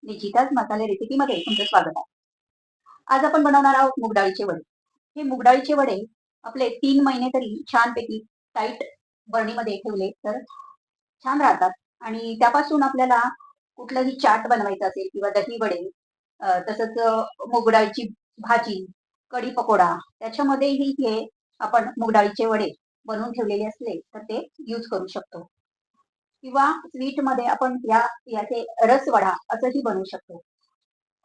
निकिताज मसाले रेसिपीमध्ये तुमचं स्वागत आहे. आज आपण बनवणार आहोत मूग डाळीचे वडे. हे मूग डाळीचे वडे आपले 3 महिने तरी छानपैकी टाईट बरणीमध्ये ठेवले तर छान राहतात आणि त्यापासून आपल्याला कुठलंही चाट बनवायचं असेल किंवा दही वडे, तसंच मूग डाळीची भाजी, कढी पकोडा त्याच्यामध्येही हे आपण मूग डाळीचे वडे बनवून ठेवलेले असले तर ते यूज करू शकतो. किंवा स्वीटमध्ये आपण याचे रसवडा असंही बनवू शकतो.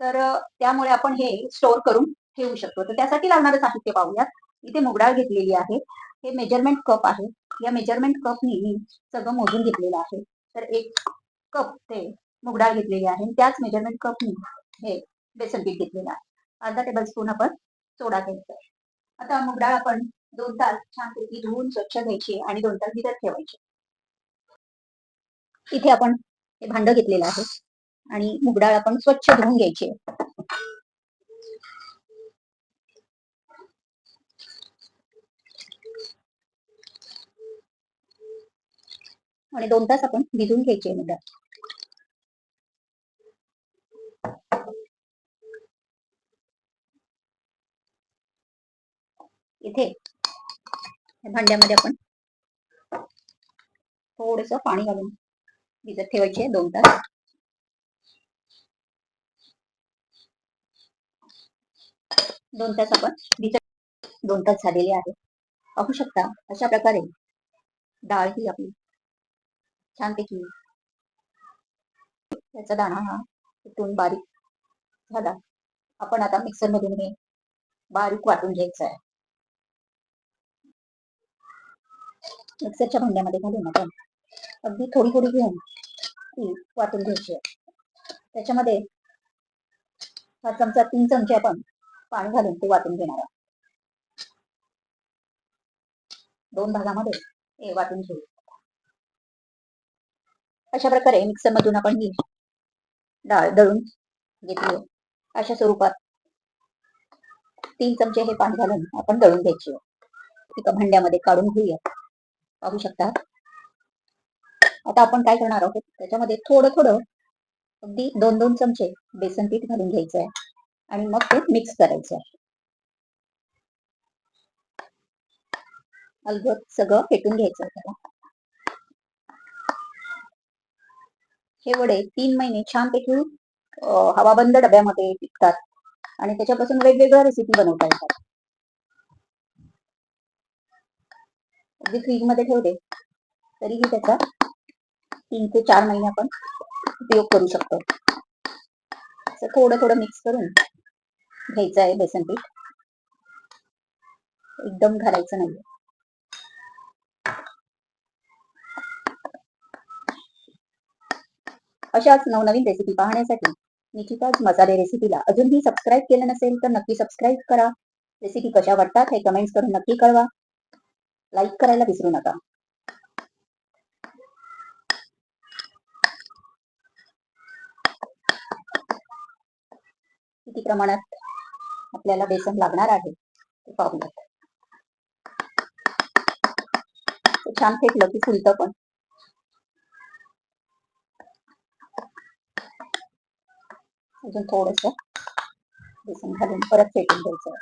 तर त्यामुळे आपण हे स्टोअर करून ठेवू शकतो. तर त्यासाठी लागणारं साहित्य पाहूयात. इथे मूग डाळ घेतलेली आहे. हे मेजरमेंट कप आहे. या मेजरमेंट कपनी मी सगळं मोजून घेतलेलं आहे. तर 1 कप ते मूग डाळ घेतलेली आहे आणि त्याच मेजरमेंट कपनी हे बेसन पीठ घेतलेलं आहे. अर्धा टेबलस्पून आपण सोडा घ्यायचा आहे. आता मूग डाळ आपण 2 तास छानपैकी धुवून स्वच्छ घ्यायची आणि 2 तास भिजत ठेवायची. इथे आपण हे भांडं घेतलेलं आहे आणि मूग डाळ आपण स्वच्छ धुवून घ्यायची आहे. आणि 2 तास आपण भिजवून घ्यायची आहे मूग डाळ. इथे या भांड्यामध्ये आपण थोडंसं पाणी घालून भिजत ठेवायची आहे 2 तास. 2 तास आपण भिजत 2 तास झालेले आहे. पाहू शकता अशा प्रकारे डाळ ही आपली छानपैकी त्याचा दाणा हा इथून बारीक झाला. आपण आता मिक्सरमधून हे बारीक वाटून घ्यायचं आहे. मिक्सरच्या भांड्यामध्ये घालून आपण अगदी थोडी थोडी घेऊन ती वाटून घ्यायची आहे. त्याच्यामध्ये 3 चमचे आपण पाणी घालून ते वाटून घेणार आहोत. 2 भागामध्ये हे वाटून घेऊ. अशा प्रकारे मिक्सर मधून आपण ही डाळ दळून घेतली. अशा स्वरूपात 3 चमचे हे पाणी घालून आपण दळून घ्यायची. एका भांड्यामध्ये काढून घेऊया. पाहू शकता. आता आपण काय करणार आहोत त्याच्यामध्ये थोडं थोडं अगदी 2-2 चमचे बेसन पीठ घालून घ्यायचं आहे आणि मग ते मिक्स करायचं आहे. अलगद सगळं फेटून घ्यायचं त्याला. हे वडे 3 महिने छानपैकी हवाबंद डब्यामध्ये टिकतात आणि त्याच्यापासून वेगवेगळ्या रेसिपी बनवता येतात. अगदी फ्रीज मध्ये ठेवले तरीही त्याचा 3 ते 4 महिने आपण उपयोग करू शकतो. असं थोडं थोडं मिक्स करून घ्यायचं आहे बेसन पीठ. एकदम घालायचं नाही. अशाच नवनवीन रेसिपी पाहण्यासाठी निकिताज मसाले रेसिपीला अजूनही सबस्क्राईब केलं नसेल तर नक्की सबस्क्राईब करा. रेसिपी कशा वाटतात हे कमेंट्स करून नक्की कळवा. लाईक करायला विसरू नका. किती प्रमाणात आपल्याला बेसन लागणार आहे ते पाहूयात. छान फेटलं की फुलतं पण. अजून थोडंसं बेसन घालून परत फेटून घ्यायचं.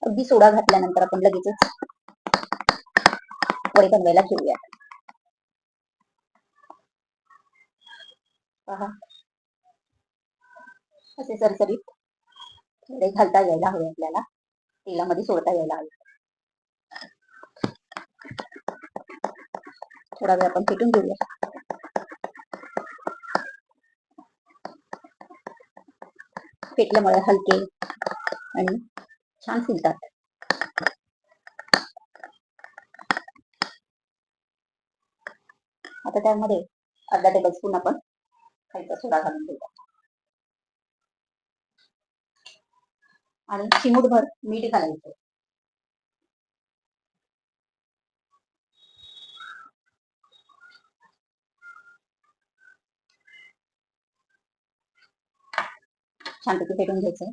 अगदी सोडा घातल्यानंतर आपण लगेचच वडे बनवायला घेऊया. पहा असे सरसरीत वडे घालता यायला हवे आपल्याला. तेलामध्ये सोडता यायला हवे. थोडा वेळ आपण फेटून घेऊया. फेटल्यामुळे हलके आणि छान फुलतात. आता त्यामध्ये अर्धा टेबलस्पून आपण खायचा सोडा घालून घेऊया आणि चिमूटभर मीठ घालायचं. छानपैकी फेटून घ्यायचंय.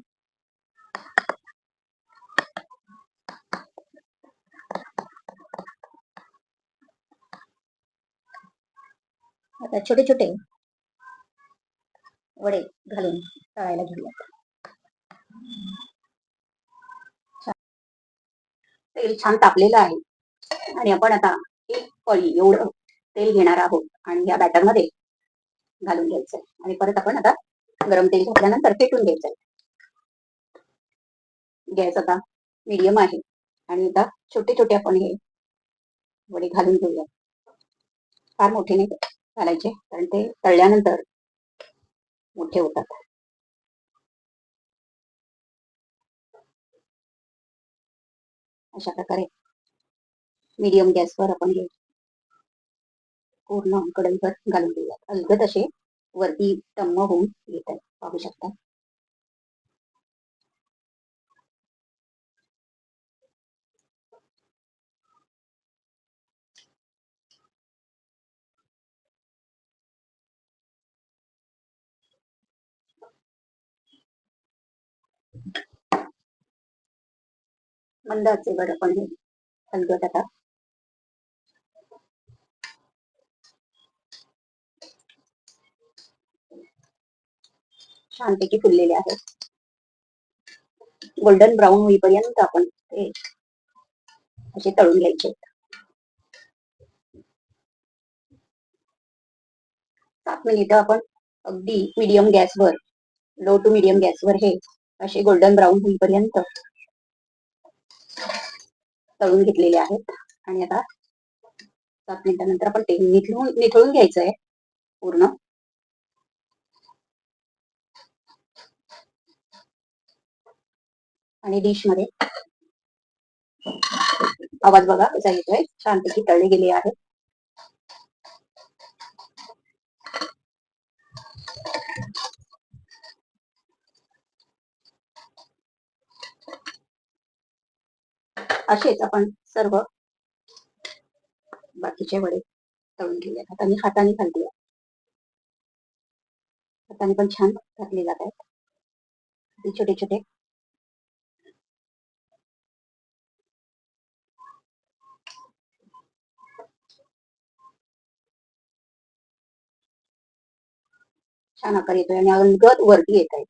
आता छोटे छोटे वडे घालून तळायला घेऊयात. तेल छान तापलेलं आहे आणि आपण आता एक पळी एवढं तेल घेणार आहोत आणि या बॅटरमध्ये घालून घ्यायचंय आणि परत आपण आता गरम तेल घातल्यानंतर फेटून घ्यायचंय. गॅस आता मीडियम आहे आणि आता छोटे छोटे आपण हे वडे घालून घेऊया. फार मोठे नाही घालायचे कारण ते तळल्यानंतर मोठे होतात. अशा प्रकारे मीडियम गॅसवर आपण हे पूर्ण कढईवर घालून घेऊयात. अलगद असे वरती टम्म होऊन येत आहेत, पाहू शकता. मंद आचेवर आपण हे अलगद आता छानपैकी फुललेले आहेत. गोल्डन ब्राऊन होईपर्यंत आपण ते असे तळून घ्यायचे. 7 मिनिटं आपण अगदी मीडियम गॅसवर, लो टू मीडियम गॅसवर हे असे गोल्डन ब्राऊन होईपर्यंत तळून घेतलेले आहेत. आणि आता 7 मिनिटानंतर आपण ते निथळून घ्यायचंय पूर्ण. आणि डिश मध्ये आवाज बघा कसा येतोय, छानपैकी तळले गेले आहेत. असेच आपण सर्व बाकीचे वडे तळून घेऊयात. आता मी हाताने घालते, हाताने पण छान घातले जात आहेत छोटे छोटे. छान आकार येतोय आणि अलगद वरती येत आहेत.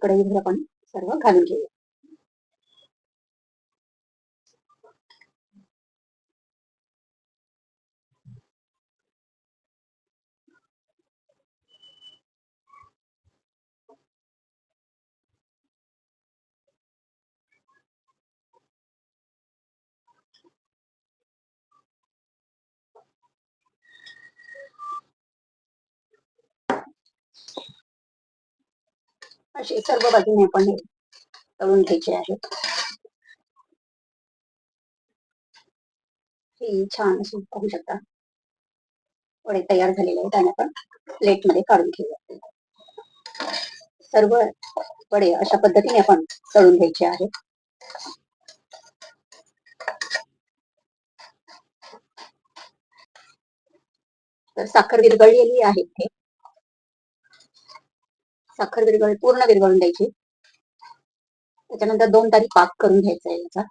कढईमध्ये आपण सर्व घालून घेऊया. असे सर्व बाजूने आपण हे तळून घ्यायचे आहेत. हे छान असे पाहू शकता वडे तयार झालेले आहेत आणि आपण प्लेट मध्ये काढून घेऊया. सर्व वडे अशा पद्धतीने आपण तळून घ्यायचे आहेत. तर साखर विरघळलेली आहे इथे. साखर पूर्ण विरघळून द्यायची. त्याच्यानंतर 2 तारी पाक करून घ्यायचा आहे याचा.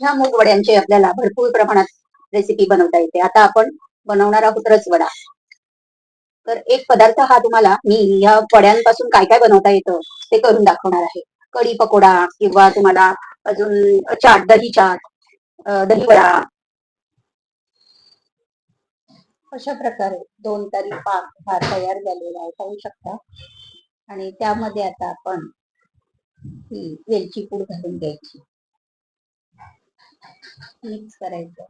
ह्या मूग वड्यांची आपल्याला भरपूर प्रमाणात रेसिपी बनवता येते. आता आपण बनवणार आहोत रसवडा. तर एक पदार्थ हा तुम्हाला मी या वड्यांपासून काय काय बनवता येतं ते करून दाखवणार आहे. कढी पकोडा किंवा तुम्हाला अजून चाट, दही चाट, दही वडा. अशा प्रकारे 2 तारी पाक हा तयार झालेला आहे, पाहू शकता. आणि त्यामध्ये आता आपण ही वेलची पूड घालून द्यायची, मिक्स करायचं.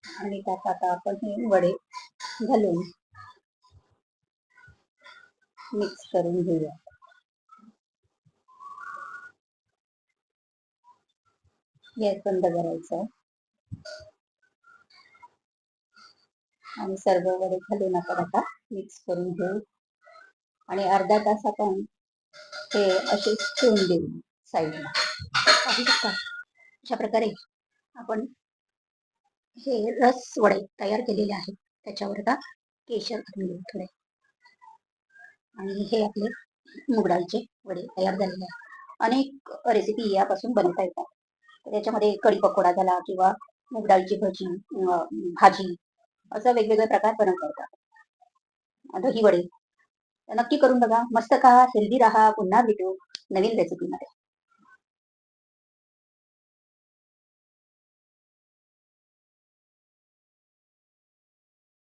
आणि त्यात आता आपण हे वडे घालून मिक्स करून घेऊया. गॅस बंद करायचा आणि सर्व वडे घालून आपण आता मिक्स करून घेऊ. आणि अर्धा तास आपण ते असे ठेवून देऊ साईडला. पाहू शकता अशा प्रकारे आपण हे रस वडे तयार केलेले आहेत. त्याच्यावर आता केशर घालून घेऊ थोडे. आणि हे आपले मूग डाळीचे वडे तयार झालेले आहेत. अनेक रेसिपी यापासून बनवता येतात. तर त्याच्यामध्ये कढी पकोडा झाला किंवा मूग डाळीची भाजी असं वेगवेगळे प्रकार बनवता येतात. दही वडे नक्की करून बघा. मस्त खा, हेल्दी राहा. पुन्हा भेटू नवीन रेसिपीमध्ये.